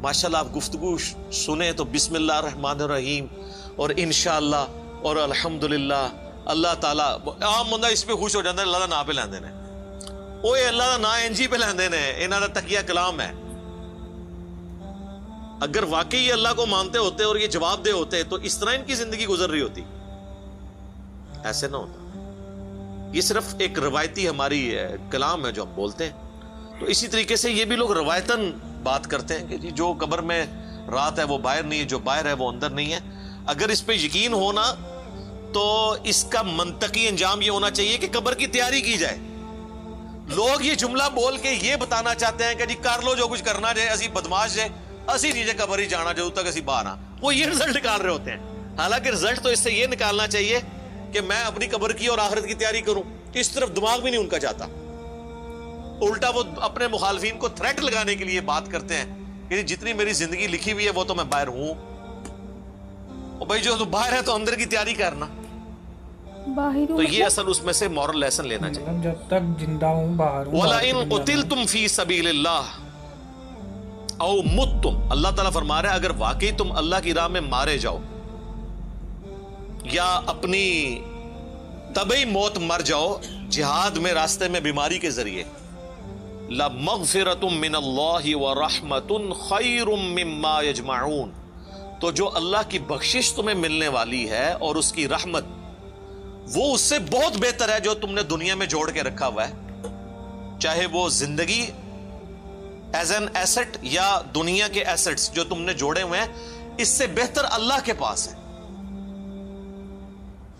ماشاءاللہ آپ گفتگو سنیں تو بسم اللہ الرحمن الرحیم اور انشاءاللہ اور الحمدللہ اللہ تعالیٰ عام بندہ اس پہ خوش ہو جاتا ہے، اللہ کا نام پہ لیندے نے، اوے اللہ کا نام انجی پہ لیندے نے، انہاں دا تقیہ کلام ہے۔ اگر واقعی اللہ کو مانتے ہوتے اور یہ جواب دے ہوتے تو اس طرح ان کی زندگی گزر رہی ہوتی، ایسے نہ ہوتا۔ یہ صرف ایک روایتی ہماری کلام ہے جو ہم بولتے ہیں۔ تو اسی طریقے سے یہ بھی لوگ روایتاً بات کرتے ہیں کہ جی جو قبر میں رات ہے وہ باہر نہیں ہے، جو باہر ہے وہ اندر نہیں ہے۔ اگر اس پہ یقین ہونا تو اس کا منطقی انجام یہ ہونا چاہیے کہ قبر کی تیاری کی جائے۔ لوگ یہ جملہ بول کے یہ بتانا چاہتے ہیں کہ جی کر لو جو کچھ کرنا جائے، اسی بدماش جائے، اسی نیچے قبر ہی جانا جب تک اسی باہر وہ یہ رزلٹ نکال رہے ہوتے ہیں۔ حالانکہ رزلٹ تو اس سے یہ نکالنا چاہیے کہ میں اپنی قبر کی اور آخرت کی تیاری کروں۔ اس طرف دماغ بھی نہیں ان کا جاتا، الٹا وہ اپنے مخالفین کو تھریٹ لگانے کے لیے بات کرتے ہیں کہ جتنی میری زندگی لکھی ہوئی ہے وہ تو میں باہر ہوں۔ اور بھائی جو تو باہر ہے تو اندر کی تیاری کرنا۔ تو یہ اصل اس میں سے مورل لیسن لینا چاہیے، جب تک زندہ ہوں باہر ہوں۔ وَلَئِن قُتِلْتُمْ فِي سَبِيلِ اللَّهِ او متتم، اللہ تعالیٰ فرما رہا ہے اگر واقعی تم اللہ کی راہ میں مارے جاؤ یا اپنی طبعی موت مر جاؤ جہاد میں، راستے میں بیماری کے ذریعے، لَمَغْفِرَةٌ مِّنَ اللَّهِ وَرَحْمَةٌ خَيْرٌ مِّمَّا يَجْمَعُونَ، تو جو اللہ کی بخشش تمہیں ملنے والی ہے اور اس کی رحمت، وہ اس سے بہت بہتر ہے جو تم نے دنیا میں جوڑ کے رکھا ہوا ہے، چاہے وہ زندگی ایز این ایسٹ یا دنیا کے ایسٹس جو تم نے جوڑے ہوئے ہیں، اس سے بہتر اللہ کے پاس ہے۔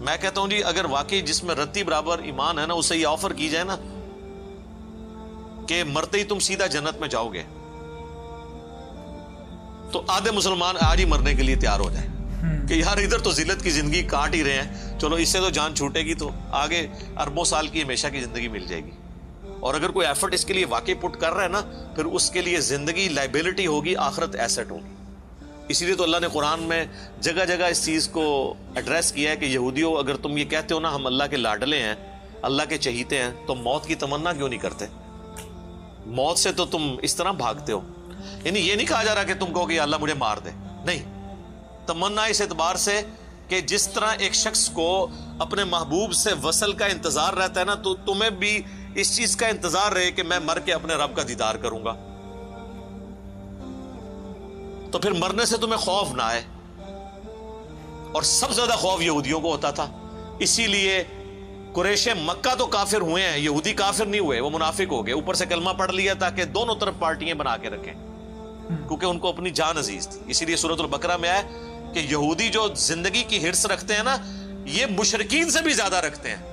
میں کہتا ہوں جی اگر واقعی جس میں رتی برابر ایمان ہے نا، اسے یہ آفر کی جائے نا کہ مرتے ہی تم سیدھا جنت میں جاؤ گے، تو آدھے مسلمان آج ہی مرنے کے لیے تیار ہو جائیں کہ یار ادھر تو ذلت کی زندگی کاٹ ہی رہے ہیں، چلو اس سے تو جان چھوٹے گی تو آگے اربوں سال کی ہمیشہ کی زندگی مل جائے گی۔ اور اگر کوئی ایفرٹ اس کے لیے واقعی پٹ کر رہا ہے نا، پھر اس کے لیے زندگی لائبلٹی ہوگی، آخرت ایسٹ ہوگی۔ اسی لیے تو اللہ نے قرآن میں جگہ جگہ اس چیز کو ایڈریس کیا ہے کہ یہودیوں اگر تم یہ کہتے ہو نا ہم اللہ کے لاڈلے ہیں، اللہ کے چہیتے ہیں، تو موت کی تمنا کیوں نہیں کرتے؟ موت سے تو تم اس طرح بھاگتے ہو۔ یعنی یہ نہیں کہا جا رہا کہ تم کہو کہ اللہ مجھے مار دے، نہیں، تمنا اس اعتبار سے کہ جس طرح ایک شخص کو اپنے محبوب سے وصل کا انتظار رہتا ہے نا، تو تمہیں بھی اس چیز کا انتظار رہے کہ میں مر کے اپنے رب کا دیدار کروں گا، تو پھر مرنے سے تمہیں خوف نہ آئے۔ اور سب سے زیادہ خوف یہودیوں کو ہوتا تھا، اسی لیے قریش مکہ تو کافر ہوئے ہیں، یہودی کافر نہیں ہوئے، وہ منافق ہو گئے، اوپر سے کلمہ پڑھ لیا تاکہ دونوں طرف پارٹیاں بنا کے رکھیں، کیونکہ ان کو اپنی جان عزیز تھی۔ اسی لیے سورۃ البقرہ میں آیا کہ یہودی جو زندگی کی ہرس رکھتے ہیں نا، یہ مشرکین سے بھی زیادہ رکھتے ہیں۔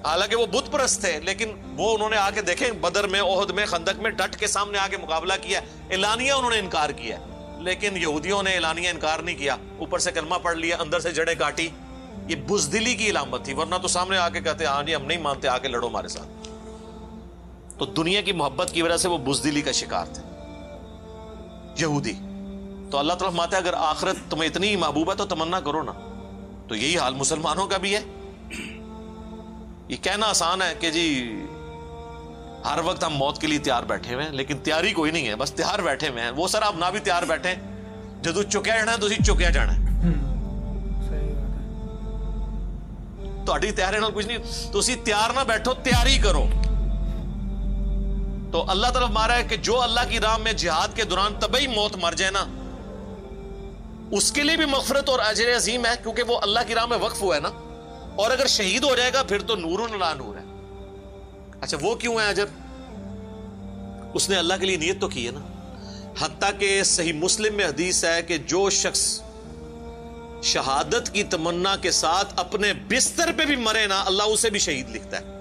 حالانکہ وہ بت پرست تھے، لیکن وہ انہوں نے آ کے دیکھیں بدر میں، احد میں، خندق میں ڈٹ کے سامنے آ کے مقابلہ کیا، اعلانیہ انہوں نے انکار کیا، لیکن یہودیوں نے اعلانیہ انکار نہیں کیا، اوپر سے کلمہ پڑھ لیا، اندر سے جڑیں کاٹی۔ یہ بزدلی کی علامت تھی، ورنہ تو سامنے آ کے کہتے ہاں جی ہم نہیں مانتے، آ کے لڑو ہمارے ساتھ۔ تو دنیا کی محبت کی وجہ سے وہ بزدلی کا شکار تھے یہودی۔ تو اللہ تعالیٰ فرماتا ہے اگر آخرت تمہیں اتنی محبوب ہے تو تمنا کرو نا۔ تو یہی حال مسلمانوں کا بھی ہے۔ یہ کہنا آسان ہے کہ جی ہر وقت ہم موت کے لیے تیار بیٹھے ہوئے ہیں، لیکن تیاری کوئی نہیں ہے، بس تیار بیٹھے ہوئے ہیں۔ وہ سر آپ نہ بھی تیار بیٹھے، جدو چکیا جانا تو اسی چکیا جانا ہے، تہاڈی تیاری نال کچھ نہیں، تو اسی تیار نہ بیٹھو، تیاری کرو۔ تو اللہ تعالیٰ فرما ہے کہ جو اللہ کی راہ میں جہاد کے دوران طبعی موت مر جائے نا، اس کے لیے بھی مغفرت اور اجر عظیم ہے، کیونکہ وہ اللہ کی راہ میں وقف ہوا ہے نا۔ اور اگر شہید ہو جائے گا پھر تو نور علی نور ہے۔ اچھا وہ کیوں ہے اجر؟ اس نے اللہ کے لیے نیت تو کی ہے نا۔ حتیٰ کہ صحیح مسلم میں حدیث ہے کہ جو شخص شہادت کی تمنا کے ساتھ اپنے بستر پہ بھی مرے نا، اللہ اسے بھی شہید لکھتا ہے۔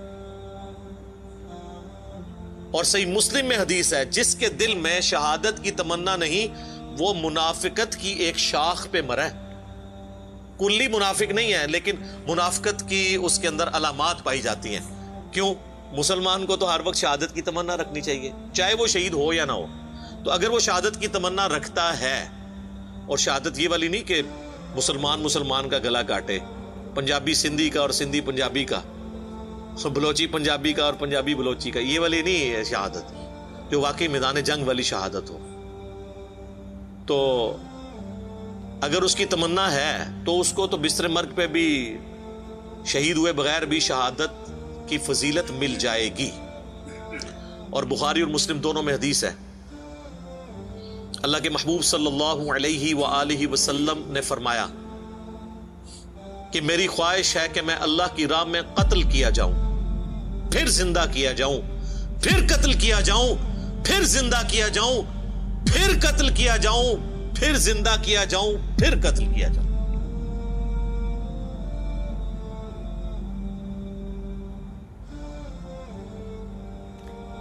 اور صحیح مسلم میں حدیث ہے جس کے دل میں شہادت کی تمنا نہیں، وہ منافقت کی ایک شاخ پہ مرا ہے۔ کلی منافق نہیں ہے، لیکن منافقت کی اس کے اندر علامات پائی جاتی ہیں۔ کیوں؟ مسلمان کو تو ہر وقت شہادت کی تمنا رکھنی چاہیے، چاہے وہ شہید ہو یا نہ ہو۔ تو اگر وہ شہادت کی تمنا رکھتا ہے، اور شہادت یہ والی نہیں کہ مسلمان کا گلا کاٹے، پنجابی سندھی کا اور سندھی پنجابی کا، بلوچی پنجابی کا اور پنجابی بلوچی کا، یہ والی نہیں ہے شہادت، جو واقعی میدان جنگ والی شہادت ہو۔ تو اگر اس کی تمنا ہے تو اس کو تو بستر مرگ پہ بھی شہید ہوئے بغیر بھی شہادت کی فضیلت مل جائے گی. اور بخاری اور مسلم دونوں میں حدیث ہے, اللہ کے محبوب صلی اللہ علیہ وآلہ وسلم نے فرمایا کہ میری خواہش ہے کہ میں اللہ کی راہ میں قتل کیا جاؤں, پھر زندہ کیا جاؤں, پھر قتل کیا جاؤں, پھر زندہ کیا جاؤں, پھر قتل کیا جاؤں, پھر زندہ کیا جاؤں, پھر قتل کیا جاؤں.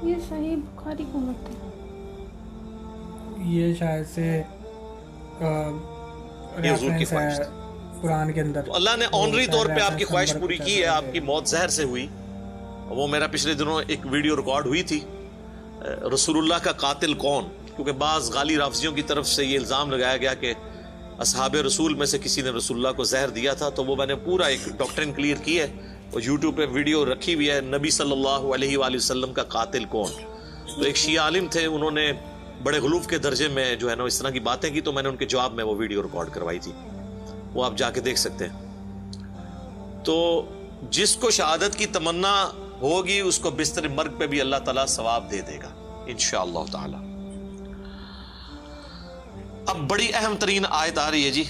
یہ صحیح بخاری کو مت ہے, یہ شاید سے حضور کی ریفرنس خواہش ہے قرآن کے اندر. تو اللہ نے آنری طور پہ آپ کی خواہش پوری کی ہے. آپ کی موت زہر سے ہوئی. وہ میرا پچھلے دنوں ایک ویڈیو ریکارڈ ہوئی تھی, رسول اللہ کا قاتل کون, کیونکہ بعض غالی رافضیوں کی طرف سے یہ الزام لگایا گیا کہ اصحاب رسول میں سے کسی نے رسول اللہ کو زہر دیا تھا. تو وہ میں نے پورا ایک ڈاکٹرن کلیئر کی ہے, اور یوٹیوب پہ ویڈیو رکھی ہوئی ہے, نبی صلی اللہ علیہ وآلہ وسلم کا قاتل کون. تو ایک شیعہ عالم تھے, انہوں نے بڑے غلوف کے درجے میں جو ہے نا اس طرح کی باتیں کی, تو میں نے ان کے جواب میں وہ ویڈیو ریکارڈ کروائی تھی, وہ آپ جا کے دیکھ سکتے ہیں. تو جس کو شہادت کی تمنا ہوگی اس کو بستر مرگ پہ بھی اللہ تعالیٰ ثواب دے دے گا انشاءاللہ تعالی. اب بڑی اہم ترین آیت آ رہی ہے جی.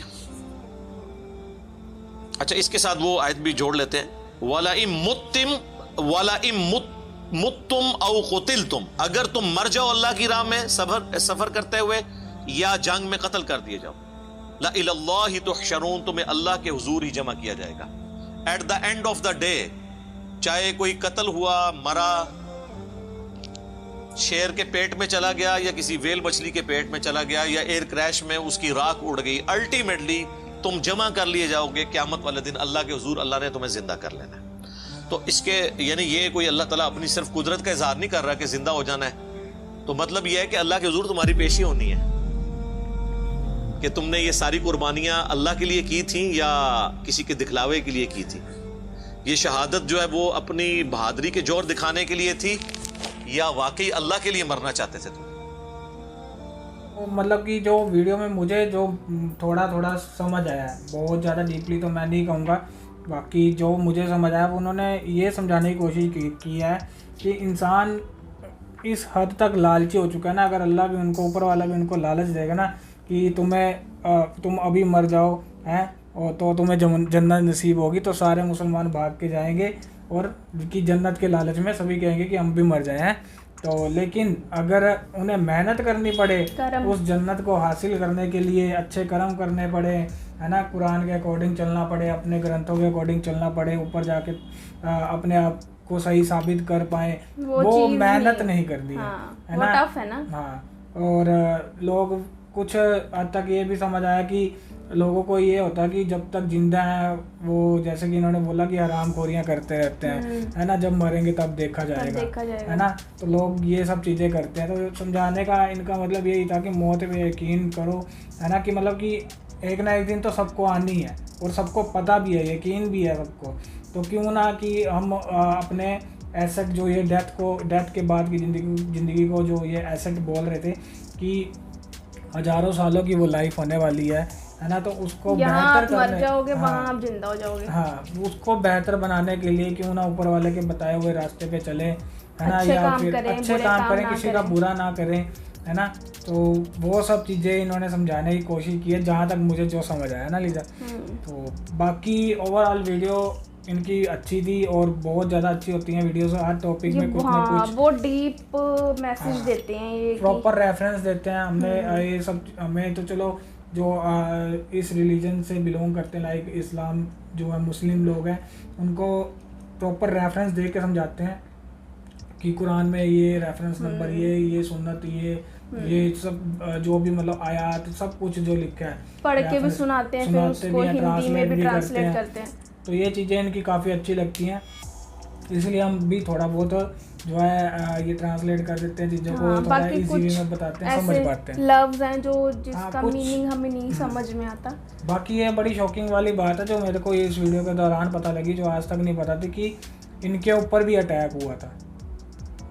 اچھا, اس کے ساتھ وہ آیت بھی جوڑ لیتے ہیں, وَلَئِن مُتُّمْ أَوْ قُتِلْتُمْ, اگر تم مر جاؤ اللہ کی راہ میں سفر کرتے ہوئے یا جنگ میں قتل کر دیے جاؤ, لَإِلَى اللَّهِ تُحْشَرُونَ, تمہیں اللہ کے حضور ہی جمع کیا جائے گا. At the end of the day, چاہے کوئی قتل ہوا, مرا, شیر کے پیٹ میں چلا گیا یا کسی ویل مچھلی کے پیٹ میں چلا گیا یا ایئر کریش میں اس کی راکھ اڑ گئی, الٹیمیٹلی تم جمع کر لیے جاؤ گے قیامت والے دن اللہ کے حضور. اللہ نے تمہیں زندہ کر لینا ہے. تو اس کے یعنی یہ کوئی اللہ تعالیٰ اپنی صرف قدرت کا اظہار نہیں کر رہا کہ زندہ ہو جانا ہے, تو مطلب یہ ہے کہ اللہ کے حضور تمہاری پیشی ہونی ہے کہ تم نے یہ ساری قربانیاں اللہ کے لیے کی تھیں یا کسی کے دکھلاوے کے لیے کی تھی. یہ شہادت جو ہے وہ اپنی بہادری کے جوہر دکھانے کے لیے تھی یا واقعی اللہ کے لیے مرنا چاہتے تھے تم؟ مطلب کہ جو ویڈیو میں مجھے جو تھوڑا تھوڑا سمجھ آیا ہے, بہت زیادہ ڈیپلی تو میں نہیں کہوں گا, باقی جو مجھے سمجھ آیا انہوں نے یہ سمجھانے کی کوشش کی ہے کہ انسان اس حد تک لالچی ہو چکا ہے نا, اگر اللہ بھی ان کو, اوپر والا بھی ان کو لالچ دے گا نا کہ تم ابھی مر جاؤ ہیں اور تو تمہیں جنت نصیب ہوگی, تو سارے مسلمان بھاگ کے جائیں گے اور کہ جنت کے لالچ میں سبھی کہیں گے کہ ہم بھی مر جائیں ہیں. تو لیکن اگر انہیں محنت کرنی پڑے اس جنت کو حاصل کرنے کے لیے, اچھے کرم کرنے پڑے ہے نا, قرآن کے اکارڈنگ چلنا پڑے, اپنے گرنتھوں کے اکارڈنگ چلنا پڑے, اوپر جا کے اپنے آپ کو صحیح ثابت کر پائیں, وہ محنت نہیں کرنی ہے نا. ہاں, اور لوگ کچھ حد تک یہ بھی سمجھ آیا کہ لوگوں کو یہ ہوتا ہے کہ جب تک زندہ ہیں وہ, جیسے کہ انہوں نے بولا کہ حرام خوریاں کرتے رہتے ہیں ہے نا, جب مریں گے تب دیکھا جائے گا ہے نا. تو لوگ یہ سب چیزیں کرتے ہیں. تو سمجھانے کا ان کا مطلب یہی تھا کہ موت پہ یقین کرو ہے نا, کہ مطلب کہ ایک نہ ایک دن تو سب کو آنی ہے اور سب کو پتہ بھی ہے, یقین بھی ہے سب کو. تو کیوں نہ کہ ہم اپنے ایسٹ جو یہ ڈیتھ کے بعد کی زندگی کو جو یہ ایسٹ بول رہے تھے کہ ہزاروں سالوں کی وہ لائف ہونے والی ہے نا, تو اس کو بہتر کرنے, وہاں آپ زندہ ہو جاؤ گے. ہاں, اس کو بہتر بنانے کے لیے کیوں نہ اوپر والے کے بتائے ہوئے راستے پہ چلیں ہے نا, یا پھر اچھے کام کریں, کسی کا برا نہ کریں ہے نا. تو وہ سب چیزیں انہوں نے سمجھانے کی کوشش کی ہے جہاں تک مجھے جو سمجھ آیا نا لیزا. تو باقی اوور آل ویڈیو ان کی اچھی تھی اور بہت زیادہ اچھی ہوتی ہیں ویڈیوز, ہر ٹاپک میں کچھ نہ کچھ بہت ڈیپ میسج دیتے ہیں, یہ پراپر ریفرنس دیتے ہیں. ہم نے یہ سب, ہمیں تو چلو جو اس ریلیجن سے بلونگ کرتے ہیں لائک اسلام جو ہے مسلم لوگ ہیں, ان کو پراپر ریفرنس دے کے سمجھاتے ہیں کہ قرآن میں یہ ریفرنس نمبر, یہ سنت, یہ سب جو بھی مطلب آیات سب کچھ جو لکھا ہے پڑھ کے بھی سناتے ہیں, پھر اس کو ہندی میں بھی ٹرانسلیٹ کرتے ہیں. تو یہ چیزیں ان کی کافی اچھی لگتی ہیں, اس لیے ہم بھی تھوڑا بہت جو ہے یہ ٹرانسلیٹ کر دیتے ہیں چیزوں کو, تھوڑا ایزی وے میں بتاتے ہیں, سمجھ پاتے ہیں. لفظ ہیں جو جس کا میننگ ہمیں نہیں سمجھ میں آتا. باقی یہ بڑی شاکنگ والی بات ہے جو میرے کو اس ویڈیو کے دوران پتہ لگی, جو آج تک نہیں پتہ تھی, کہ ان کے اوپر بھی اٹیک ہوا تھا